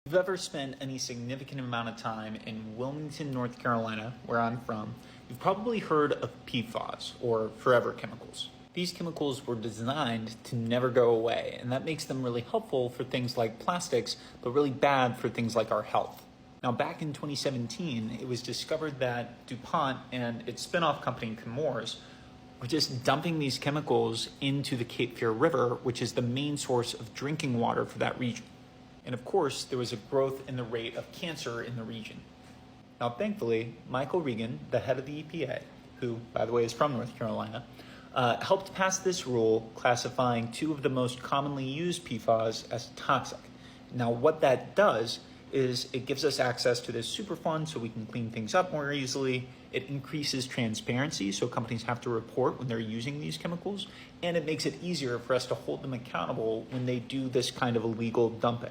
If you've ever spent any significant amount of time in Wilmington, North Carolina, where I'm from, you've probably heard of PFAS, or forever chemicals. These chemicals were designed to never go away, and that makes them really helpful for things like plastics, but really bad for things like our health. Now, back in 2017, it was discovered that DuPont and its spin-off company, Chemours, were just dumping these chemicals into the Cape Fear River, which is the main source of drinking water for that region. And of course, there was a growth in the rate of cancer in the region. Now, thankfully, Michael Regan, the head of the EPA, who, by the way, is from North Carolina, helped pass this rule classifying two of the most commonly used PFAS as toxic. Now, what that does is it gives us access to this Superfund so we can clean things up more easily. It increases transparency, so companies have to report when they're using these chemicals, and it makes it easier for us to hold them accountable when they do this kind of illegal dumping.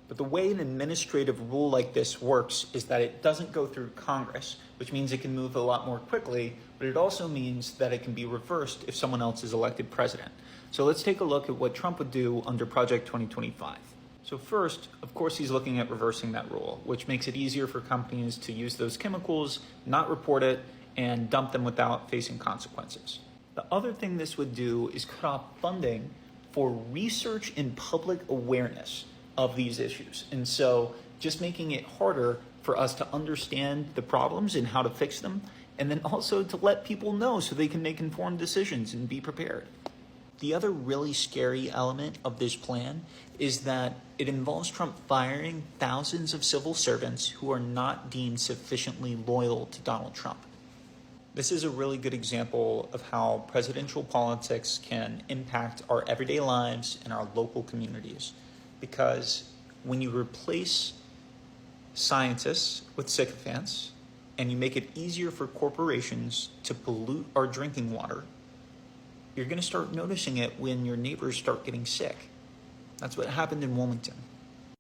But the way an administrative rule like this works is that it doesn't go through Congress, which means it can move a lot more quickly, but it also means that it can be reversed if someone else is elected president. So let's take a look at what Trump would do under Project 2025. So first, of course, he's looking at reversing that rule, which makes it easier for companies to use those chemicals, not report it, and dump them without facing consequences. The other thing this would do is cut off funding for research and public awareness of these issues. And so just making it harder for us to understand the problems and how to fix them, and then also to let people know so they can make informed decisions and be prepared. The other really scary element of this plan is that it involves Trump firing thousands of civil servants who are not deemed sufficiently loyal to Donald Trump. This is a really good example of how presidential politics can impact our everyday lives and our local communities. Because when you replace scientists with sycophants and you make it easier for corporations to pollute our drinking water, you're going to start noticing it when your neighbors start getting sick. That's what happened in Wilmington.